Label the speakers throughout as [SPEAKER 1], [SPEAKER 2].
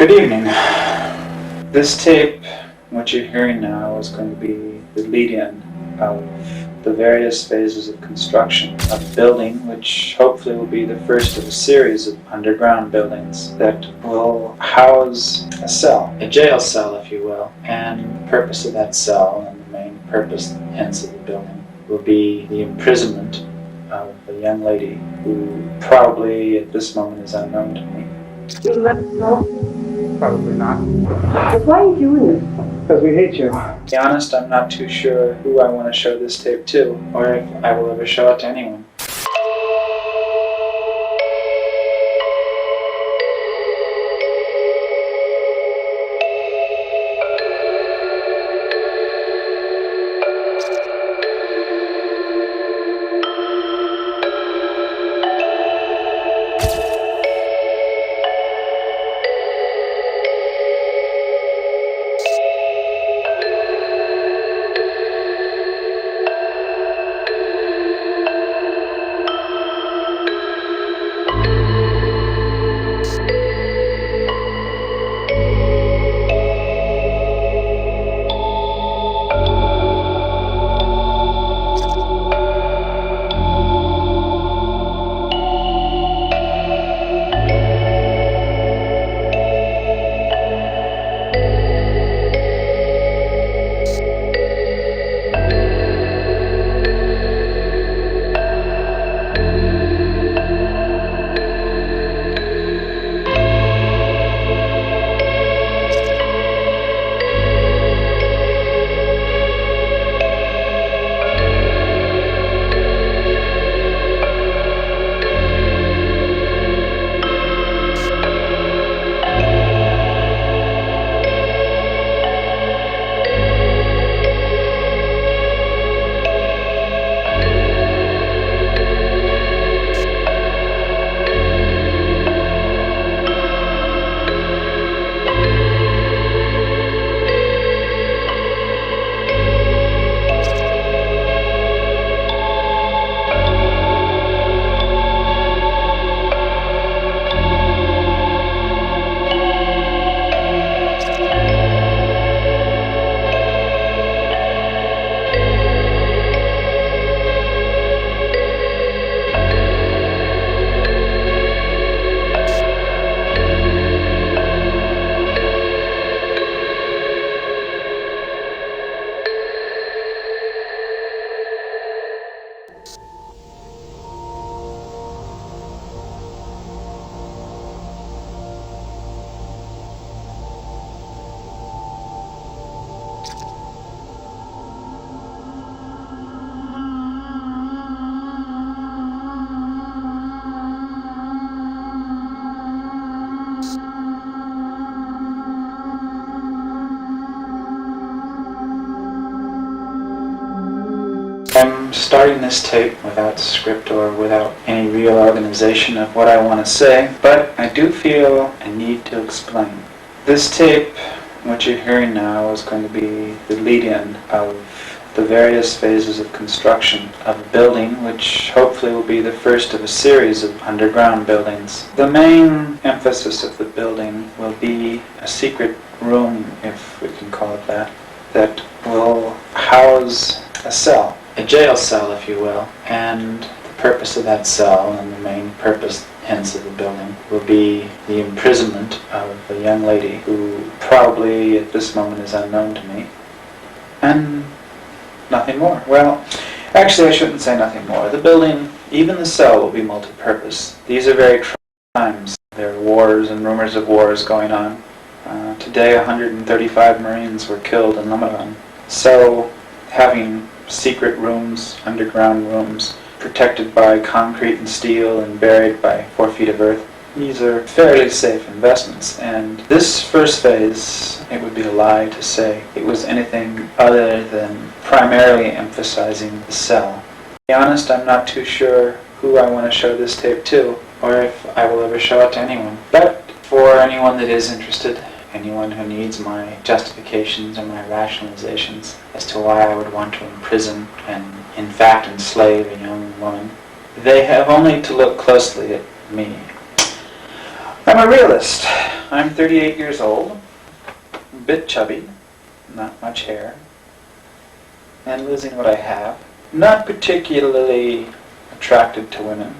[SPEAKER 1] Good evening. This tape, what you're hearing now, is going to be the lead-in of the various phases of construction of a building, which hopefully will be the first of a series of underground buildings that will house a cell, a jail cell if you will, and the purpose of that cell and the main purpose hence of the building will be the imprisonment of a young lady who probably at this moment is unknown to me.
[SPEAKER 2] You let us know?
[SPEAKER 1] Probably not.
[SPEAKER 2] Why are you doing this?
[SPEAKER 1] Because we hate you. To be honest, I'm not too sure who I want to show this tape to, or if I will ever show it to anyone. I'm starting this tape without script or without any real organization of what I want to say, but I do feel a need to explain. This tape, what you're hearing now, is going to be the lead-in of the various phases of construction of a building, which hopefully will be the first of a series of underground buildings. The main emphasis of the building will be a secret room, if we can call it that, that will house a cell. A jail cell, if you will, and the purpose of that cell and the main purpose hence of the building will be the imprisonment of a young lady who probably at this moment is unknown to me, and nothing more. Well, actually I shouldn't say nothing more. The building, even the cell, will be multi-purpose. These are very trying times. There are wars and rumors of wars going on. Today 135 Marines were killed in Lebanon. So having secret rooms, underground rooms, protected by concrete and steel and buried by 4 feet of earth. These are fairly safe investments, and this first phase, it would be a lie to say it was anything other than primarily emphasizing the cell. To be honest, I'm not too sure who I want to show this tape to, or if I will ever show it to anyone. But for anyone that is interested, anyone who needs my justifications and my rationalizations as to why I would want to imprison and in fact enslave a young woman, they have only to look closely at me. I'm a realist. I'm 38 years old, a bit chubby, not much hair, and losing what I have. Not particularly attracted to women,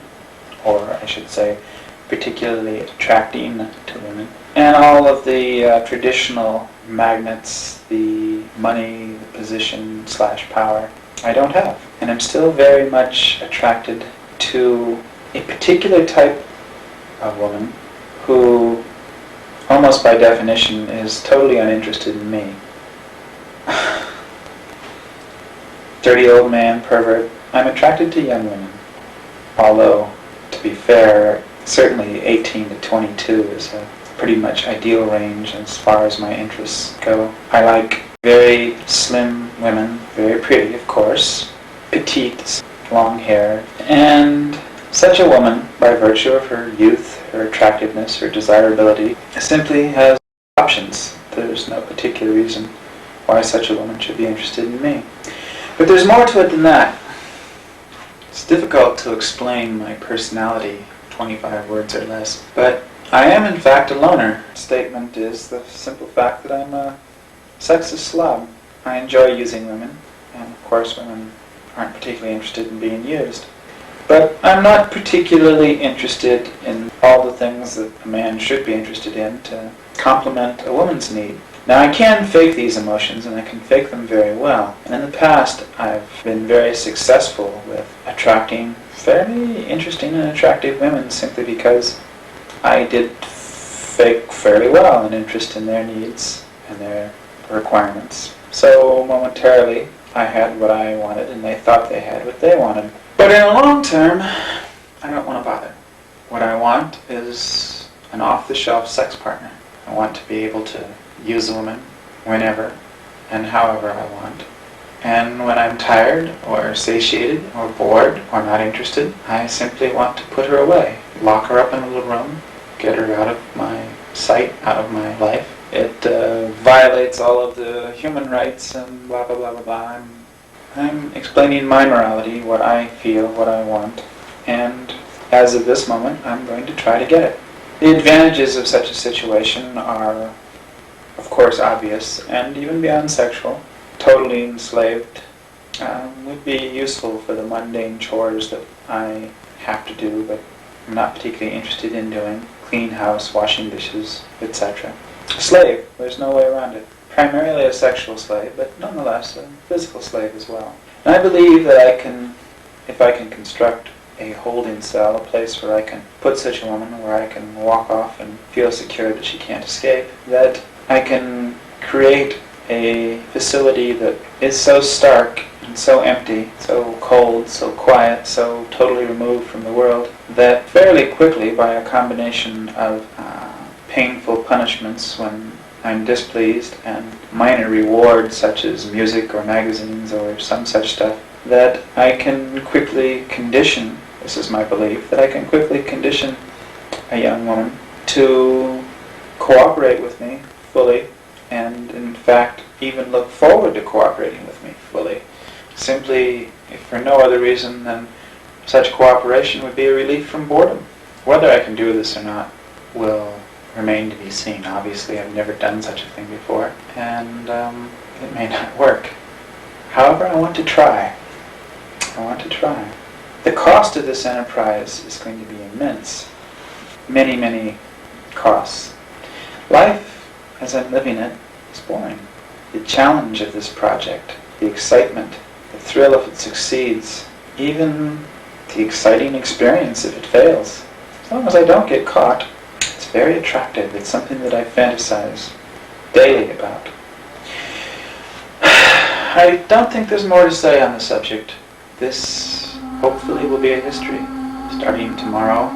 [SPEAKER 1] or I should say, particularly attracting to women. And all of the traditional magnets, the money, the position / power, I don't have. And I'm still very much attracted to a particular type of woman who, almost by definition, is totally uninterested in me. Dirty old man, pervert. I'm attracted to young women. Although, to be fair, certainly 18 to 22 is a pretty much ideal range as far as my interests go. I like very slim women, very pretty, of course, petite, long hair, and such a woman, by virtue of her youth, her attractiveness, her desirability, simply has options. There's no particular reason why such a woman should be interested in me. But there's more to it than that. It's difficult to explain my personality, 25 words or less, but I am in fact a loner. The statement is the simple fact that I'm a sexist slob. I enjoy using women, and of course women aren't particularly interested in being used. But I'm not particularly interested in all the things that a man should be interested in to complement a woman's need. Now I can fake these emotions, and I can fake them very well. And in the past I've been very successful with attracting fairly interesting and attractive women simply because I did fake fairly well an interest in their needs and their requirements. So momentarily I had what I wanted and they thought they had what they wanted. But in the long term, I don't want to bother. What I want is an off-the-shelf sex partner. I want to be able to use a woman whenever and however I want. And when I'm tired or satiated or bored or not interested, I simply want to put her away. Lock her up in a little room, get her out of my sight, out of my life. It violates all of the human rights and blah blah blah blah blah. I'm explaining my morality, what I feel, what I want, and as of this moment, I'm going to try to get it. The advantages of such a situation are, of course, obvious, and even beyond sexual. Totally enslaved would be useful for the mundane chores that I have to do, but I'm not particularly interested in doing. Clean house, washing dishes, etc. A slave, there's no way around it. Primarily a sexual slave, but nonetheless a physical slave as well. And I believe that I can, if I can construct a holding cell, a place where I can put such a woman, where I can walk off and feel secure that she can't escape, that I can create a facility that is so stark and so empty, so cold, so quiet, so totally removed from the world, that fairly quickly, by a combination of painful punishments when I'm displeased and minor rewards such as music or magazines or some such stuff, that I can quickly condition, this is my belief, that I can quickly condition a young woman to cooperate with me fully, and in fact even look forward to cooperating with me fully. Simply, if for no other reason than such cooperation would be a relief from boredom. Whether I can do this or not will remain to be seen. Obviously, I've never done such a thing before, and it may not work. However, I want to try. I want to try. The cost of this enterprise is going to be immense. Many, many costs. Life, as I'm living it, is boring. The challenge of this project, the excitement, the thrill if it succeeds, even the exciting experience if it fails. As long as I don't get caught, it's very attractive. It's something that I fantasize daily about. I don't think there's more to say on the subject. This hopefully will be a history. Starting tomorrow,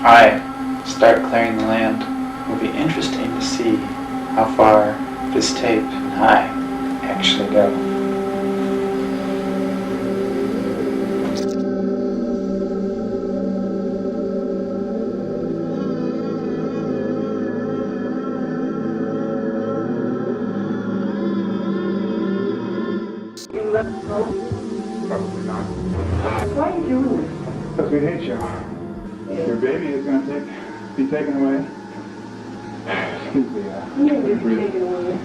[SPEAKER 1] I start clearing the land. It will be interesting to see how far this tape and I actually go.
[SPEAKER 2] You let us know.
[SPEAKER 3] Probably not.
[SPEAKER 2] Why are you doing this?
[SPEAKER 3] Because we hate you. Your baby is going to be taken away. Excuse me,
[SPEAKER 2] You need to be taken away.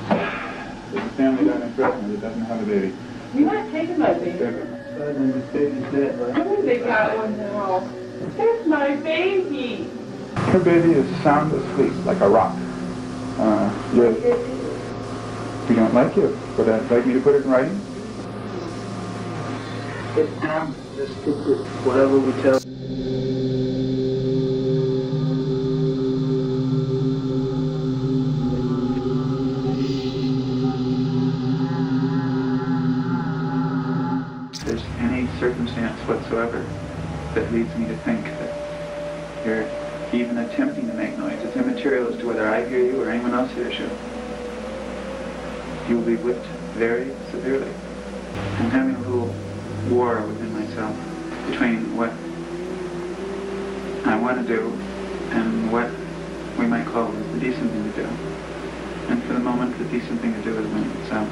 [SPEAKER 3] there's a family down in Brooklyn that doesn't have a baby.
[SPEAKER 2] You're not taking my baby. They got one now. That's my baby.
[SPEAKER 3] Her baby is sound asleep, like a rock. We don't like you. Would I like me to put it in writing?
[SPEAKER 1] It's time. Just whatever we tell.
[SPEAKER 3] If there's any circumstance whatsoever that leads me to think that you're even attempting to make noise, it's immaterial as to whether I hear you or anyone else hears you. You will be whipped very severely. I'm having a little war within myself between what I want to do and what we might call the decent thing to do. And for the moment, the decent thing to do is winning itself.